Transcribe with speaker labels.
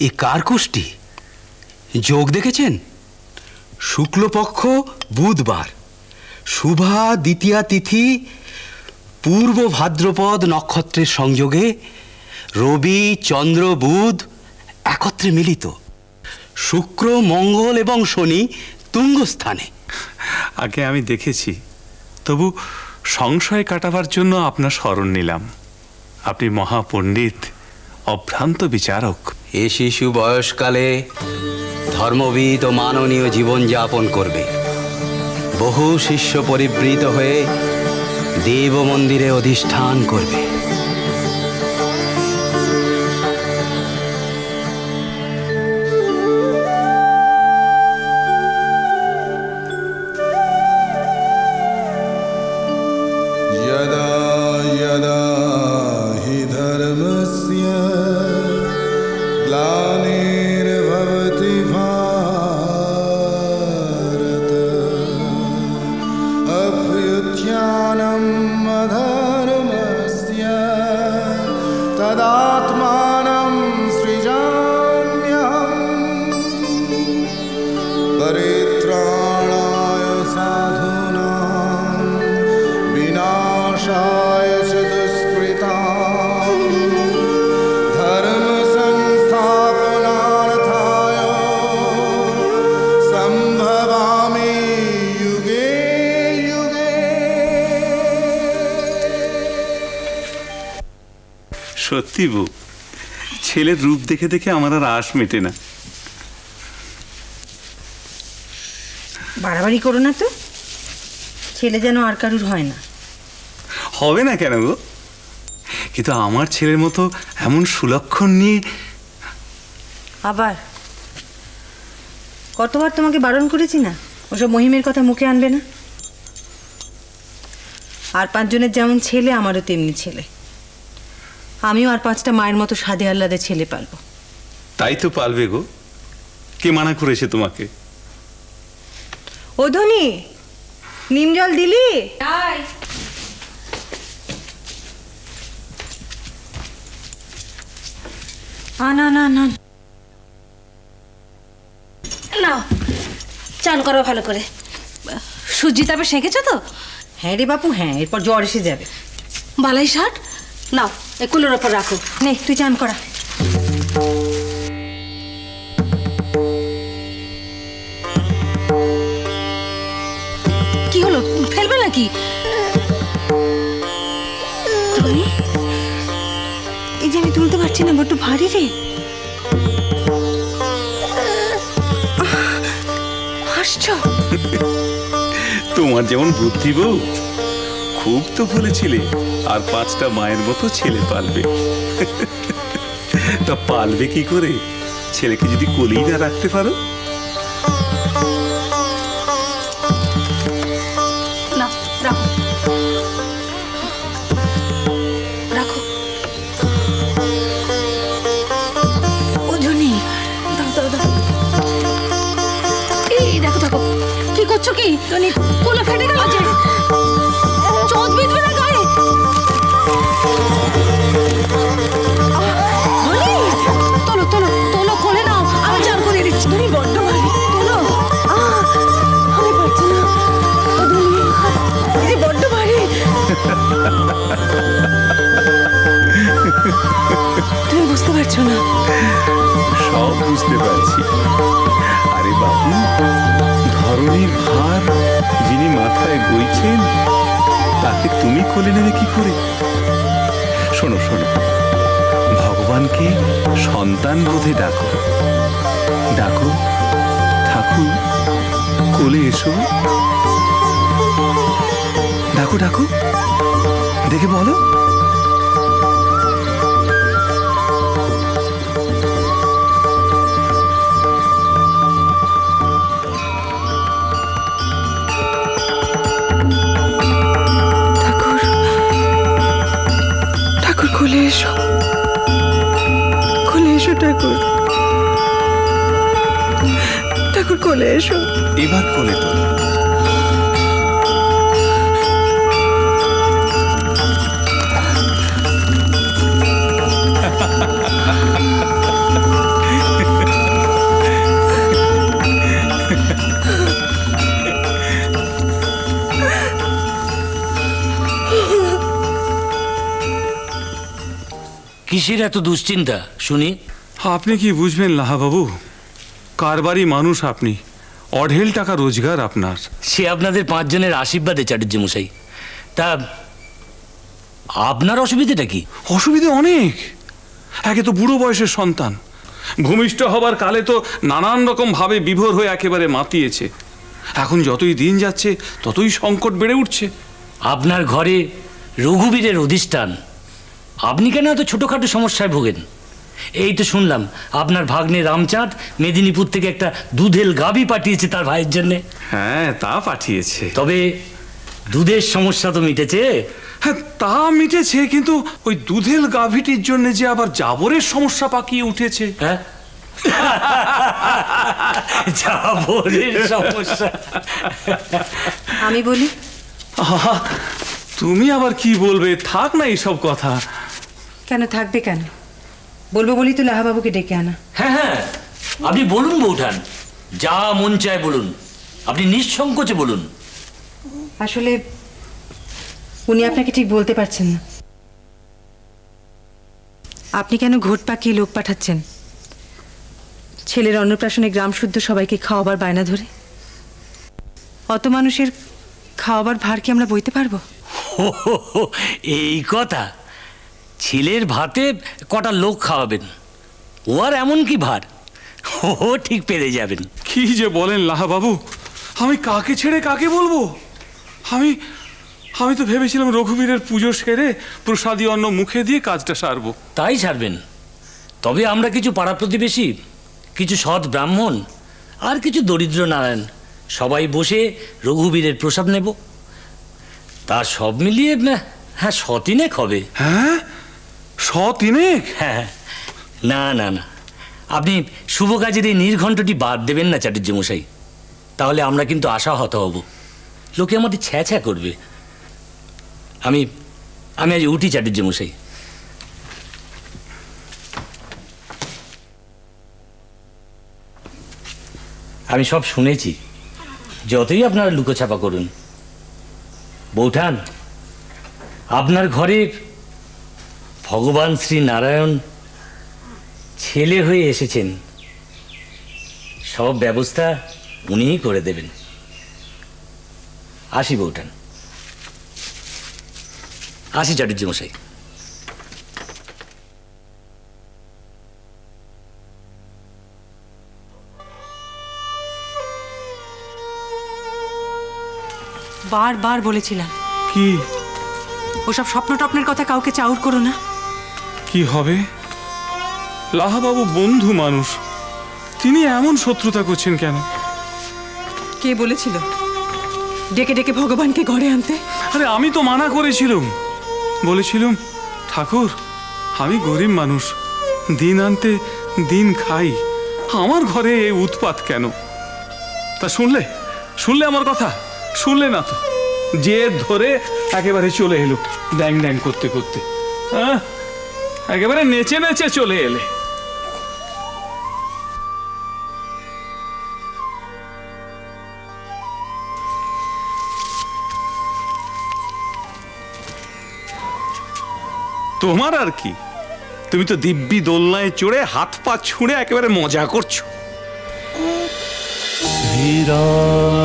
Speaker 1: এ কার কুষ্টি? যোগ দেখেছেন? শুক্লপক্ষ বুধবার, শুভা দ্বিতীয়া তিথি, পূর্ব ভাদ্রপদ নক্ষত্রের সংযোগে রবি চন্দ্র বুধ একত্রে মিলিত, শুক্র মঙ্গল এবং শনি তুঙ্গস্থানে।
Speaker 2: আগে আমি দেখেছি, তবু সংশয় কাটাবার জন্য আপনার স্মরণ নিলাম। আপনি মহাপণ্ডিত, অভ্রান্ত বিচারক।
Speaker 1: এ শিশু বয়সকালে ধর্মবিদ ও মাননীয় জীবনযাপন করবে। বহু শিষ্য পরিবৃত হয়ে দেব মন্দিরে অধিষ্ঠান করবে।
Speaker 2: সত্যি বউ, ছেলের রূপ দেখে দেখে আমার আর আশ মেটে না।
Speaker 3: বাড়াবাড়ি করো না তো, ছেলে যেন আর কারুর হয় না।
Speaker 2: হবে না কেন গো? কিন্তু আমার ছেলের মতো এমন সুলক্ষণ নিয়ে
Speaker 3: আবার কতবার তোমাকে বারণ করেছি না ওসব মহিমের কথা মুখে আনবে না। আর 5 জনের যেমন ছেলে, আমারও তেমনি ছেলে। আমিও আর 5টা মায়ের মতো সাধে আহ্লাদে ছেলে পালবো।
Speaker 2: তাই তো পালবে গো, কে মানা করেছে তোমাকে?
Speaker 3: ও ধনী, নিম জল দিলি? না না না,
Speaker 4: নাও চান করো ভালো করে। সুজি তারপর সেঁকেছো তো?
Speaker 3: হ্যাঁ রে বাপু, হ্যাঁ, এরপর জ্বর এসে যাবে।
Speaker 4: বালাই শার্ট নাও, এই কুলোর ওপর রাখো।
Speaker 3: নে তুই চান করা।
Speaker 4: কি হলো, ফেলবে নাকি?
Speaker 3: এই যে আমি তুলতে পারছি না, বড্ড ভারী রে। হাসছো?
Speaker 2: তোমার যেমন বুদ্ধি বউ, খুব তো বলেছিলে আর 5টা মায়ের মতো ছেলে পালবে। তা পালবে কি করে, ছেলেকে যদি কোলেই না রাখতে পারো?
Speaker 4: না, রাখো রাখো।
Speaker 3: ও ধনী,
Speaker 4: দাও দাও দাও। এই দেখো দেখো, কি করছো কি? কোলে ফেটে গেল যে, চোখ বিঁধবে না গায়ে। তোলো তোলো তোলো, কোলে নাও, আমি চান করে দিচ্ছি।
Speaker 3: ধনী বড্ড ভারী, তোলো। আমি পারছি না। ও ধনী, এই যে বড্ড ভারী। তুমি বুঝতে পারছো না?
Speaker 2: সব বুঝতে পারছি। আরে বাবু, ধরনীর ভার যিনি মাথায় বইছেন, তাকে তুমি কোলে নেবে কি করে? শোনো শোনো, ভগবানকে সন্তান বোধে ডাকো, ডাকো ঠাকুর কোলে এসো। ডাকো ডাকো, দেখে বলো।
Speaker 3: কোলে এসো, কোলে এসো ঠাকুর, ঠাকুর কোলে এসো।
Speaker 2: এবার কোলে তোলো।
Speaker 5: কিসের এত দুশ্চিন্তা শুনি?
Speaker 2: আপনি কি বুঝবেন লাহাবাবু, কারবারি মানুষ আপনি, অঢেল টাকা রোজগার আপনার।
Speaker 5: সে আপনাদের 5 জনের আশীর্বাদে চাটুর্য মশাই। তা আপনার অসুবিধাটা কি?
Speaker 2: অসুবিধে অনেক। একে তো বুড়ো বয়সের সন্তান, ভূমিষ্ঠ হবার কালে তো নানান রকম ভাবে বিভোর হয়ে একেবারে মাতিয়েছে। এখন যতই দিন যাচ্ছে ততই সংকট বেড়ে উঠছে।
Speaker 5: আপনার ঘরে রঘুবীরের অধিষ্ঠান, আপনি কেন এত ছোটোখাটো সমস্যায় ভোগেন? এই তো শুনলাম আপনার ভাগ্নে রামচাঁদ মেদিনীপুর থেকে একটা দুধেল গাভী পাঠিয়েছে তার ভাইয়ের জন্যে।
Speaker 2: হ্যাঁ, তা পাঠিয়েছে।
Speaker 5: তবে দুধের সমস্যা তো মিটেছে?
Speaker 2: হ্যাঁ, তা মিটেছে, কিন্তু ওই দুধেল গাভীটির জন্য যে আবার জাবরের সমস্যা পাকিয়ে উঠেছে।
Speaker 5: হ্যাঁ, জাবরের সমস্যা।
Speaker 3: আমি বলি।
Speaker 2: আহা, তুমি আবার কি বলবে? থাক না এইসব কথা।
Speaker 3: কেন থাকবে কেন? বলবো বলি তো লাহাবাবুকে ডেকে আনা।
Speaker 5: হ্যাঁ হ্যাঁ, আপনি বলুন বৌঠান, যা মন চায় বলুন, আপনি নিঃসংকোচে বলুন।
Speaker 3: আসলে উনি আপনাকে ঠিক বলতে পারছেন না। আপনি কেন ঘোট পাকিয়ে লোক পাঠাচ্ছেন ছেলের অন্নপ্রাশনে গ্রাম শুদ্ধ সবাইকে খাওয়াবার বায়না ধরে? অত মানুষের খাওয়াবার ভার কি আমরা বইতে পারবো?
Speaker 5: এই কথা, ছেলের ভাতে কটা লোক খাওয়াবেন, ও আর এমন কি ভার, ও ঠিক পেরে যাবেন।
Speaker 2: কি যে বলেন লাহাবাবু, আমি কাকে ছেড়ে কাকে বলবো? আমি তো ভেবেছিলাম রঘুবীরের পুজো সেরে প্রসাদী অন্ন মুখে দিয়ে কাজটা সারবো।
Speaker 5: তাই ছাড়বেন? তবে আমরা কিছু পাড়া প্রতিবেশী, কিছু সৎ ব্রাহ্মণ আর কিছু দরিদ্র নারায়ণ সবাই বসে রঘুবীরের প্রসাদ নেব। তা সব মিলিয়ে হ্যাঁ 100 হবে।
Speaker 2: হ্যাঁ, 100?
Speaker 5: হ্যাঁ, না না না, আপনি শুভ কাজের এই নির্ঘণ্টটি বাদ দেবেন না চাটুর্য মশাই, তাহলে আমরা কিন্তু আশাহত হব, লোকে আমাদের ছ্যা ছ্যা করবে। আমি আজ উঠি চাটুর্য মশাই। আমি সব শুনেছি, যতই আপনারা লুকোছাপা করুন। বৌঠান, আপনার ঘরে ভগবান শ্রী নারায়ণ ছেলে হয়ে এসেছেন, সব ব্যবস্থা উনিই করে দেবেন। আসি বৌঠান, আসি চাটুর্য মশাই।
Speaker 3: বারবার বলেছিলাম
Speaker 2: কি?
Speaker 3: ওসব স্বপ্ন টপ্নের কথা কাউকে চাউর করো না।
Speaker 2: কি হবে? লাহাবাবু বন্ধু মানুষ, তিনি এমন শত্রুতা করছেন কেন?
Speaker 3: কে বলেছিল ডেকে ডেকে ভগবানকে ঘরে আনতে?
Speaker 2: আরে আমি তো মানা করেছিলাম, বলেছিলাম ঠাকুর আমি গরিব মানুষ, দিন আনতে দিন খাই, আমার ঘরে এই উৎপাত কেন? তা শুনলে আমার কথা? শুনলে না তো, জেদ ধরে একেবারে চলে এলো ড্যাং ড্যাং করতে করতে। হ্যাঁ, একেবারে নেচে নেচে চলে এলে। তোমার আর কি, তুমি তো দিব্যি দোলনায় চড়ে হাত পা ছুঁড়ে একেবারে মজা করছো।
Speaker 6: বিরাট